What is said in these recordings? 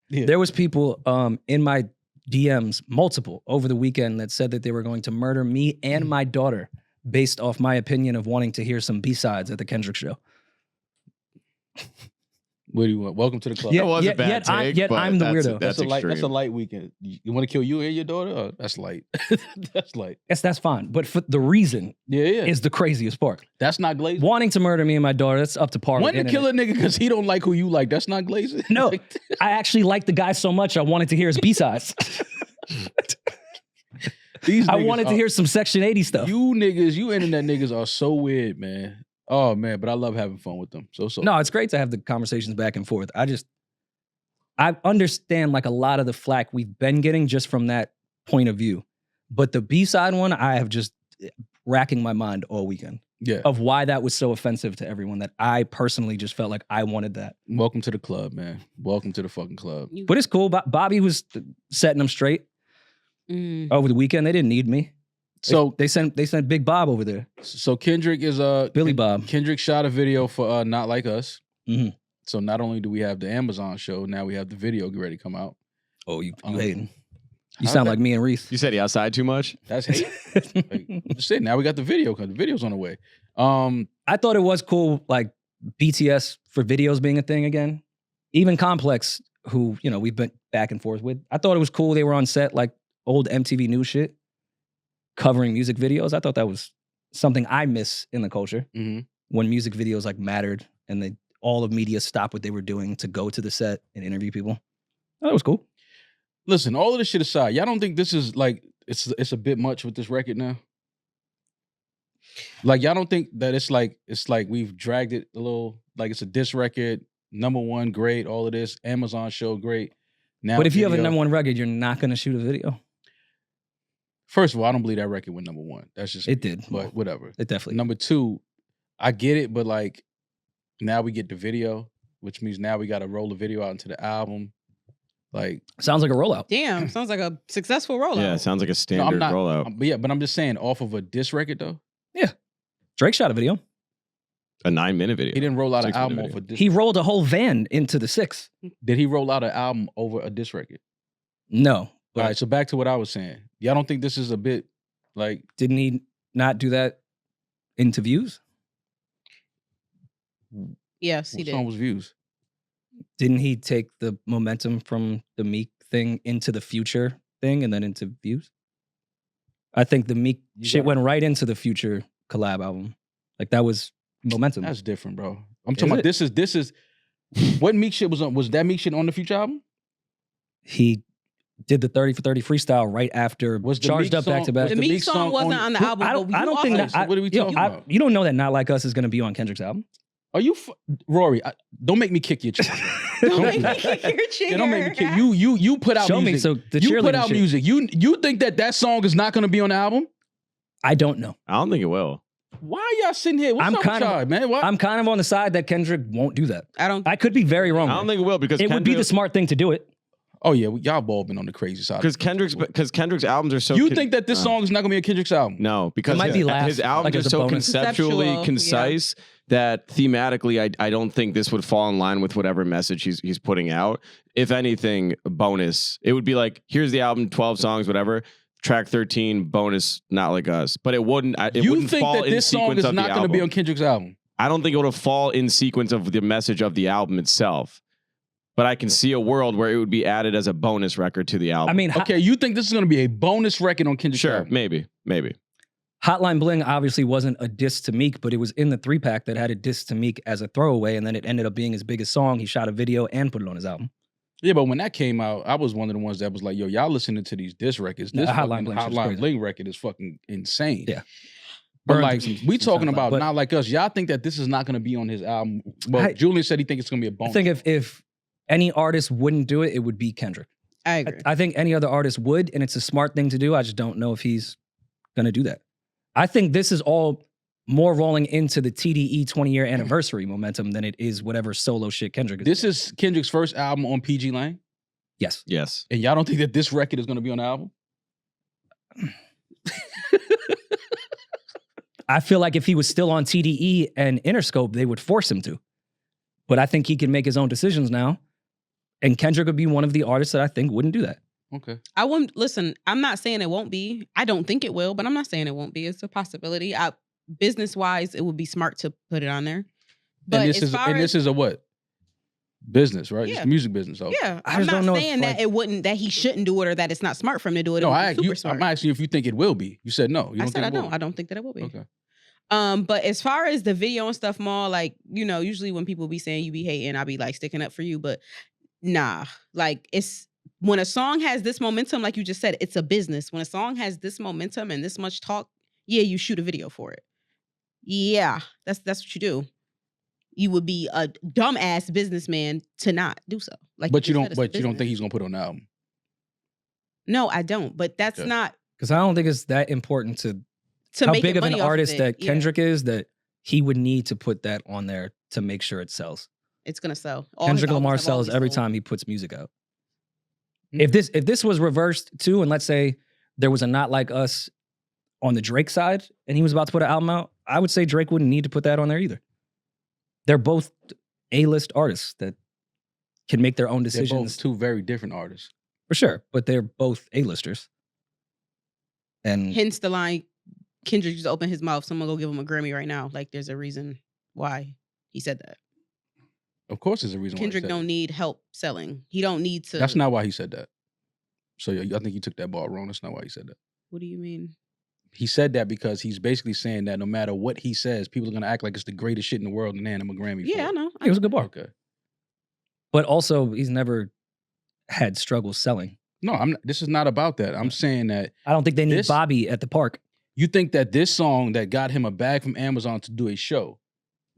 There was people in my DMs, multiple, over the weekend that said that they were going to murder me and my daughter based off my opinion of wanting to hear some B-sides at the Kendrick show. What do you want? Welcome to the club. Yet, That was a yet, bad yet, take, yet but I'm the weirdo. That's a light. extreme. That's a light weekend. You want to kill you and your daughter? Oh, that's light. That's light. Yes, that's fine. But for the reason Yeah. is the craziest part. That's not glazing. Wanting to murder me and my daughter, that's up to par. Wanting to kill a nigga because he don't like who you like, that's not glazing. No, I actually liked the guy so much I wanted to hear his B-sides. I wanted to hear some Section 80 stuff. You internet niggas are so weird, man. Oh man, but I love having fun with them. So No, it's great to have the conversations back and forth. I understand like a lot of the flack we've been getting just from that point of view. But the B-side one, I have just racking my mind all weekend. Yeah. Of why that was so offensive to everyone that I personally just felt like I wanted that. Welcome to the club, man. Welcome to the fucking club. But it's cool. Bobby was setting them straight over the weekend. They didn't need me. So they sent Big Bob over there. So Kendrick is Billy Bob. Kendrick shot a video for Not Like Us. Mm-hmm. So not only do we have the Amazon show, now we have the video get ready to come out. Oh, you hating? You sound like me and Reese. You said he outside too much? That's hate. I'm just saying. Now we got the video because the video's on the way. I thought it was cool, like BTS for videos being a thing again. Even Complex, who we've been back and forth with. I thought it was cool. They were on set like old MTV News shit, covering music videos. I thought that was something I miss in the culture when music videos like mattered and all of media stopped what they were doing to go to the set and interview people. That was cool. Listen, all of this shit aside, y'all don't think this is like it's a bit much with this record now? Like y'all don't think that it's like we've dragged it a little, like it's a diss record, #1 great, all of this Amazon show great. Now, but if you have a #1 record, you're not going to shoot a video. First of all, I don't believe that record went #1. That's just it did, but whatever. It definitely. #2, I get it, but like now we get the video, which means now we got to roll the video out into the album. Like sounds like a rollout. Damn, sounds like a successful rollout. Yeah, it sounds like a standard rollout. But I'm just saying, off of a diss record though. Yeah, Drake shot a video. A 9-minute video. He didn't roll out an album over diss. He rolled a whole van into the 6. Did he roll out an album over a diss record? No. All right, so back to what I was saying. Y'all don't think this is a bit like... Didn't he not do that into Views? Yes, he did. What song was Views? Didn't he take the momentum from the Meek thing into the Future thing and then into Views? I think the Meek shit went right into the Future collab album. Like that was momentum. That's different, bro. I'm talking about this is what Meek shit was on. Was that Meek shit on the Future album? He did the 30 for 30 freestyle right after was Charged Up back to back. The Meek song wasn't on the album. I don't think that. What are we talking about? You don't know that Not Like Us is going to be on Kendrick's album. Are you, Rory? Don't make me kick your chair. Don't make me kick your chair. Yeah, don't make me kick. You put out Show music. Me, so the you put out shit. music. You think that song is not going to be on the album? I don't know. I don't think it will. Why are y'all sitting here? What's up with y'all, man? What? I'm kind of on the side that Kendrick won't do that. I could be very wrong. I don't think it will because it would be the smart thing to do it. Oh yeah, y'all all been on the crazy side. Because Kendrick's albums are so. You think that this song is not gonna be a Kendrick's album? No, because it might be last, his albums like are as a so bonus. conceptually concise that thematically, I don't think this would fall in line with whatever message he's putting out. If anything, bonus. It would be like, here's the album, 12 songs, whatever. Track 13, bonus, Not Like Us. But it wouldn't. You wouldn't think fall that this song is not going to be on Kendrick's album? I don't think it would fall in sequence of the message of the album itself. But I can see a world where it would be added as a bonus record to the album. I mean, okay, you think this is going to be a bonus record on Kendrick's album? Sure, maybe. Hotline Bling obviously wasn't a diss to Meek, but it was in the 3-pack that had a diss to Meek as a throwaway, and then it ended up being his biggest song. He shot a video and put it on his album. Yeah, but when that came out, I was one of the ones that was like, yo, y'all listening to these diss records. This Hotline Bling record is fucking insane. Yeah. But like, we talking about Not Like Us. Y'all think that this is not going to be on his album? Well, Julian said he thinks it's going to be a bonus. I think if any artist wouldn't do it, it would be Kendrick. I agree. I think any other artist would, and it's a smart thing to do. I just don't know if he's going to do that. I think this is all more rolling into the TDE 20-year anniversary momentum than it is whatever solo shit Kendrick is This doing. is Kendrick's first album on PG Lane? Yes. And y'all don't think that this record is going to be on the album? I feel like if he was still on TDE and Interscope, they would force him to. But I think he can make his own decisions now. And Kendrick would be one of the artists that I think wouldn't do that. Okay. I won't listen. I'm not saying it won't be. I don't think it will, but I'm not saying it won't be. It's a possibility. Business wise, it would be smart to put it on there. But And this is a what? Business, right? Yeah. It's music business. Okay. Yeah, I I'm just not don't know if, saying that like- it wouldn't, that he shouldn't do it or that it's not smart for him to do it. No, It would be super smart. I'm asking you if you think it will be. You said no. You I don't said I think it will don't. be. I don't think that it will be. Okay. But as far as the video and stuff, more like, usually when people be saying you be hating, I be like sticking up for you. But nah, like it's when a song has this momentum, like you just said, it's a business. When a song has this momentum and this much talk, yeah, you shoot a video for it. Yeah, that's what you do. You would be a dumbass businessman to not do so. Like, But you just don't. said, it's a But you don't business. think he's gonna put it on the album? No, I don't. But that's Okay. not Because I don't think it's that important to to how make big of an money off artist it. that Yeah, Kendrick is that he would need to put that on there to make sure it sells. it's gonna sell. All his Kendrick albums Lamar have sells always every sold. time he puts music out. Hmm. If this was reversed too, and let's say there was a Not Like Us on the Drake side, and he was about to put an album out, I would say Drake wouldn't need to put that on there either. They're both A-list artists that can make their own They're decisions both two very different artists. for sure, but they're both A-listers. And Hence the line, Kendrick just opened his mouth. Someone go give him a Grammy right now. Like there's a reason why he said that. Of course, there's a reason. Kendrick why he said don't need help selling. He don't need to. that. That's not why he said that. So yeah, I think you took that ball wrong. That's not why he said that. What do you mean? He said that because he's basically saying that no matter what he says, people are gonna act like it's the greatest shit in the world and hand him a Grammy. Yeah, for I it. know. it was a good bar. Okay. But also, he's never had struggles selling. No, I'm. This is not about that. I'm saying that I don't think they need This- Bobby at the park. you think that this song that got him a bag from Amazon to do a show,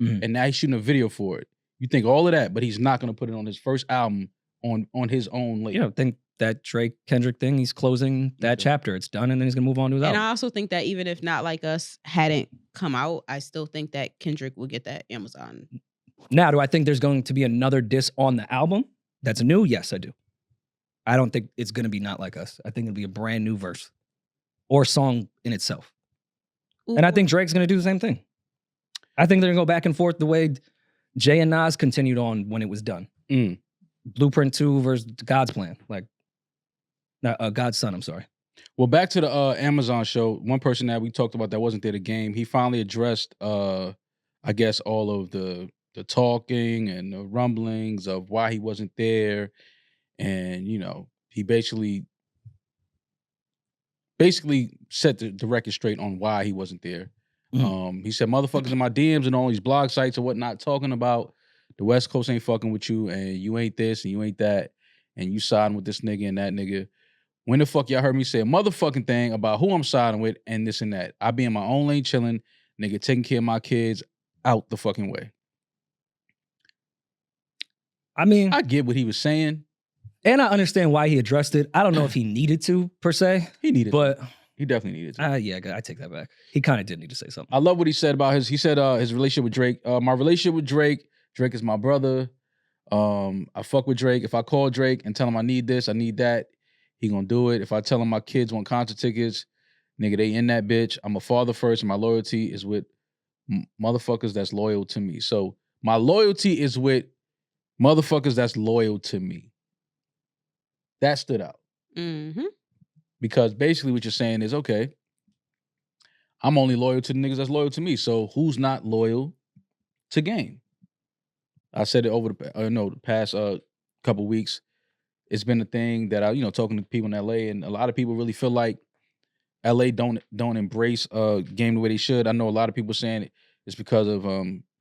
Mhm. and now he's shooting a video for it. You think all of that, but he's not gonna put it on his first album on his own label. You know, think that Drake Kendrick thing, he's closing that Okay. chapter. It's done, and then he's gonna move on to his And album. I also think that even if Not Like Us hadn't come out, I still think that Kendrick will get that Amazon. Now, do I think there's going to be another diss on the album that's new? Yes, I do. I don't think it's going to be Not Like Us. I think it'll be a brand new verse or song in itself. And I Ooh. think Drake's going to do the same thing. I think they're going to go back and forth the way Jay and Nas continued on when it was done. Mm. Blueprint 2 versus God's Plan. Like, God's Son, I'm sorry. Well, back to the Amazon show. One person that we talked about that wasn't there the game. He finally addressed, I guess, all of the talking and the rumblings of why he wasn't there, and he basically set the record straight on why he wasn't there. He said, "Motherfuckers in my DMs and all these blog sites and whatnot talking about the West Coast ain't fucking with you, and you ain't this and you ain't that, and you siding with this nigga and that nigga." When the fuck y'all heard me say a motherfucking thing about who I'm siding with and this and that? I be in my own lane chilling, nigga, taking care of my kids out the fucking way. I mean, I get what he was saying. and I understand why he addressed it. I don't know if he needed to, per se, He needed but he definitely needed to. yeah, I take that back. He kind of did need to say something. I love what he said about his relationship with Drake. My relationship with Drake is my brother. I fuck with Drake. If I call Drake and tell him I need this, I need that, he gonna do it. If I tell him my kids want concert tickets, nigga, they in that bitch. I'm a father first, and my loyalty is with motherfuckers that's loyal to me. So my loyalty is with motherfuckers that's loyal to me. That stood out. Mm-hmm. Because basically what you're saying is, okay, I'm only loyal to the niggas that's loyal to me. So who's not loyal to Game? I said it over the past couple weeks. It's been a thing that I, talking to people in LA, and a lot of people really feel like LA don't embrace Game the way they should. I know a lot of people saying it's because of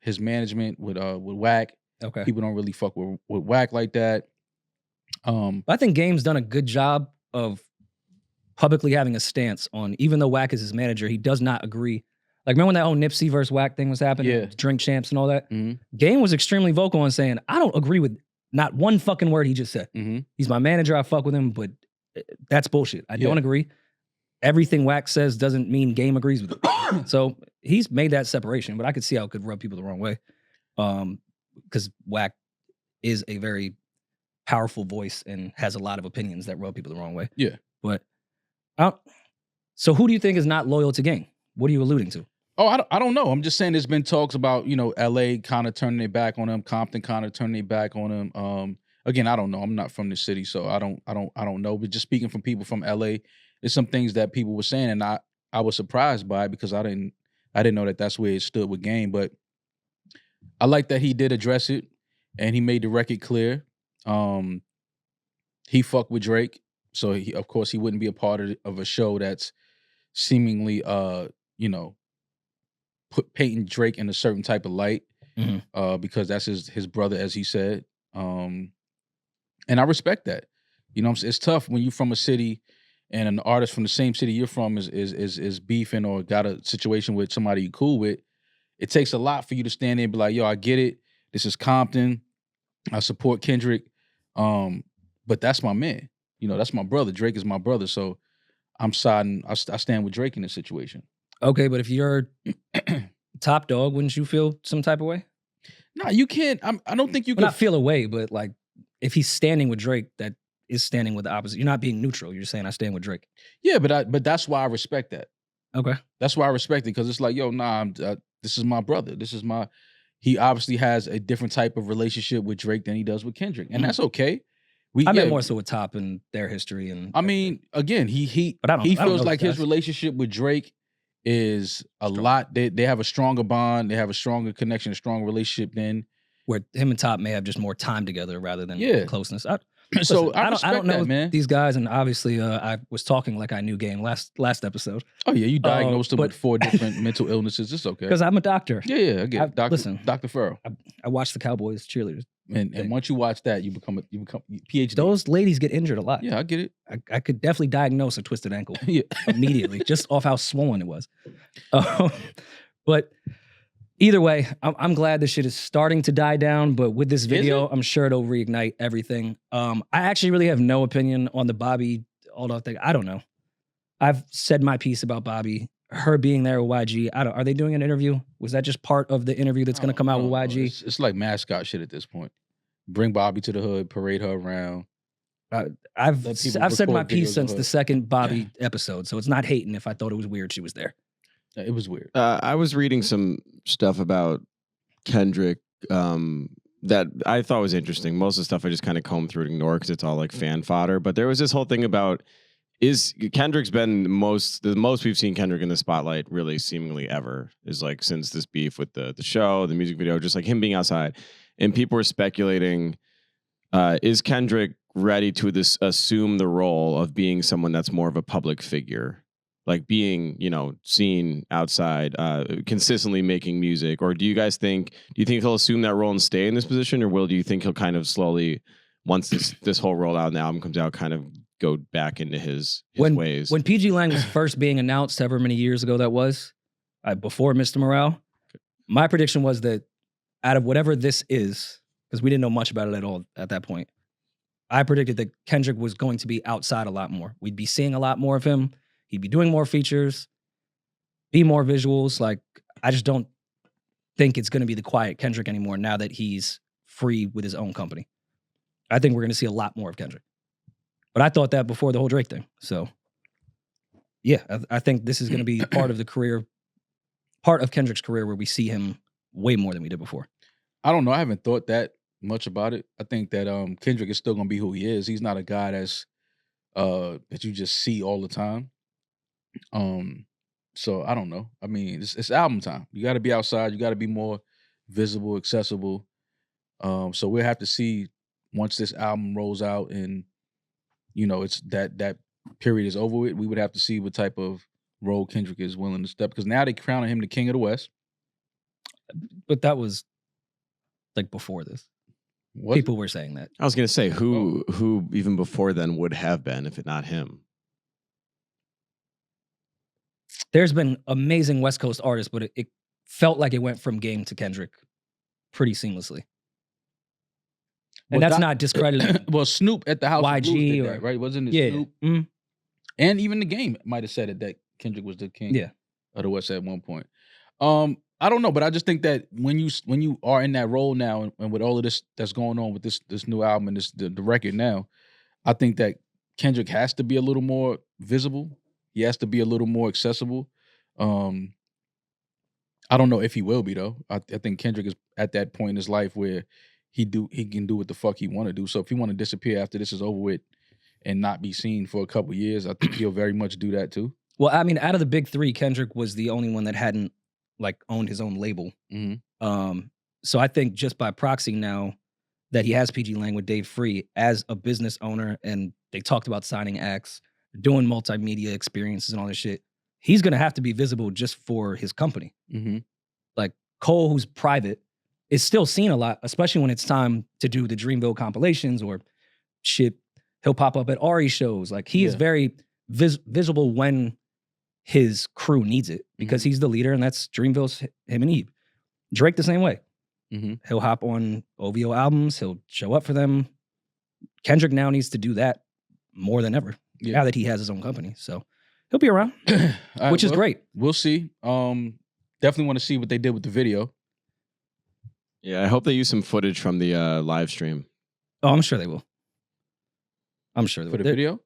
his management with Wack. Okay. People don't really fuck with Wack like that. I think Game's done a good job of publicly having a stance on, even though Wack is his manager, he does not agree. Like, remember when that whole Nipsey versus Wack thing was happening? Yeah. Drink champs and all that? Mhm. Game was extremely vocal on saying, I don't agree with not one fucking word he just said. Mhm. He's my manager, I fuck with him, but that's bullshit. I Yeah. don't agree. Everything Wack says doesn't mean Game agrees with it. So he's made that separation, but I could see how it could rub people the wrong way. Because Wack is a very powerful voice and has a lot of opinions that rub people the wrong way. Yeah. But so who do you think is not loyal to Game? What are you alluding to? Oh, I don't know. I'm just saying there's been talks about, LA kind of turning their back on him, Compton kind of turning their back on him. again, I don't know. I'm not from the city, so I don't know. But just speaking from people from LA, there's some things that people were saying, and I was surprised by it because I didn't know that that's where it stood with Game. But I like that he did address it, and he made the record clear. He fucked with Drake, so of course he wouldn't be a part of a show that's seemingly painting Drake in a certain type of light, because that's his brother, as he said. And I respect that. You know what I'm saying? It's tough when you're from a city and an artist from the same city you're from is beefing or got a situation with somebody you cool with. It takes a lot for you to stand there and be like, yo, I get it. This is Compton. I support Kendrick. But that's my man. You know, that's my brother. Drake is my brother. So I'm siding. I stand with Drake in this situation. Okay, but if you're top dog, wouldn't you feel some type of way? No, you can't. I don't think you can. Not feel a way, but like if he's standing with Drake, that is standing with the opposite. You're not being neutral. You're just saying I stand with Drake. Yeah, but that's why I respect that. Okay. That's why I respect it, because it's like, yo, nah, this is my brother. He obviously has a different type of relationship with Drake than he does with Kendrick, and that's okay. I meant more so with Top and their history, and I mean, again, he feels like his relationship with Drake is a lot. They have a stronger bond. They have a stronger connection, a stronger relationship than where him and Top may have just more time together rather than closeness. So I don't know man. These guys, and obviously I was talking like I knew Game last episode. Oh yeah, you diagnosed him with 4 different mental illnesses. It's okay because I'm a doctor. Yeah, I get it. Dr. Farrell. I watched the Cowboys cheerleaders, and once you watch that, you become PhD. Those ladies get injured a lot. Yeah, I get it. I could definitely diagnose a twisted ankle immediately just off how swollen it was. But either way, I'm glad this shit is starting to die down, but with this video, I'm sure it'll reignite everything. I actually really have no opinion on the Bobby Aldo thing. I don't know. I've said my piece about Bobby, her being there with YG. Are they doing an interview? Was that just part of the interview that's going to come out with YG? It's like mascot shit at this point. Bring Bobby to the hood, parade her around. I've said my piece since the second Bobby episode, so it's not hating if I thought it was weird she was there. It was weird. I was reading some stuff about Kendrick that I thought was interesting. Most of the stuff I just kind of combed through and ignore because it's all like fan fodder. But there was this whole thing about Kendrick's been the most we've seen Kendrick in the spotlight really seemingly ever is like since this beef with the show, the music video, just like him being outside. And people were speculating, is Kendrick ready to assume the role of being someone that's more of a public figure? Like being, seen outside, consistently making music, or do you think he'll assume that role and stay in this position, or do you think he'll kind of slowly, once this whole rollout and the album comes out, kind of go back into his ways? When PG Lang was first being announced, however many years ago that was, before Mr. Morale, my prediction was that out of whatever this is, because we didn't know much about it at all at that point, I predicted that Kendrick was going to be outside a lot more. We'd be seeing a lot more of him. He'd be doing more features, be more visuals. Like, I just don't think it's going to be the quiet Kendrick anymore now that he's free with his own company. I think we're going to see a lot more of Kendrick. But I thought that before the whole Drake thing. So, yeah, I think this is going to be part of Kendrick's career where we see him way more than we did before. I don't know. I haven't thought that much about it. I think that Kendrick is still going to be who he is. He's not a guy that's that you just see all the time. So I don't know. I mean, it's album time. You got to be outside. You got to be more visible, accessible. So we'll have to see once this album rolls out and it's that period is over with. We would have to see what type of role Kendrick is willing to step, because now they crowning him the king of the West. But that was like before this. People were saying that. I was going to say who even before then would have been if it not him. There's been amazing West Coast artists, but it felt like it went from Game to Kendrick pretty seamlessly. And that's not discrediting. Well, Snoop at the House YG of Blues did that, right? Wasn't it Snoop? Mm-hmm. And even the Game might have said it that Kendrick was the king of the West at one point. I don't know, but I just think that when you are in that role now, and with all of this that's going on with this new album and the record now, I think that Kendrick has to be a little more visible. He has to be a little more accessible. I don't know if he will be though. I think Kendrick is at that point in his life where he can do what the fuck he want to do. So if he want to disappear after this is over with and not be seen for a couple years, I think he'll very much do that too. Well, I mean, out of the big three, Kendrick was the only one that hadn't like owned his own label. Mm-hmm. So I think just by proxy now that he has PG Lang with Dave Free as a business owner, and they talked about signing acts, doing multimedia experiences and all this shit, he's gonna have to be visible just for his company. Mm-hmm. Like Cole, who's private, is still seen a lot, especially when it's time to do the Dreamville compilations or shit. He'll pop up at Ari shows. Like he is very visible when his crew needs it because he's the leader, and that's Dreamville's him and Eve. Drake the same way. Mm-hmm. He'll hop on OVO albums. He'll show up for them. Kendrick now needs to do that more than ever now that he has his own company. So he'll be around, which is great. We'll see. Definitely want to see what they did with the video. Yeah, I hope they use some footage from the live stream. Oh, I'm sure they will. I'm sure they will. For the video?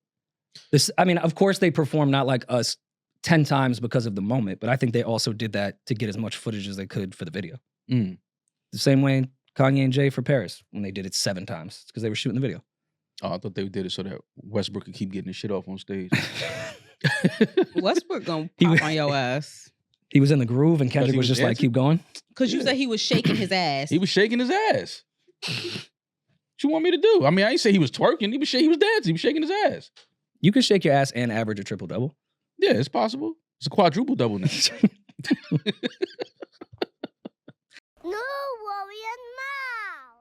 I mean, of course they perform not like us 10 times because of the moment, but I think they also did that to get as much footage as they could for the video. Mm. The same way Kanye and Jay for Paris, when they did it 7 times, because they were shooting the video. Oh, I thought they did it so that Westbrook could keep getting his shit off on stage. Westbrook gonna pop on your ass. He was in the groove and Kendrick was just dancing? like, keep going. Because you said he was shaking his ass. He was shaking his ass. What you want me to do? I mean, I ain't say he was twerking. He was dancing. He was shaking his ass. You can shake your ass and average a triple-double. Yeah, it's possible. It's a quadruple double now. No worry now.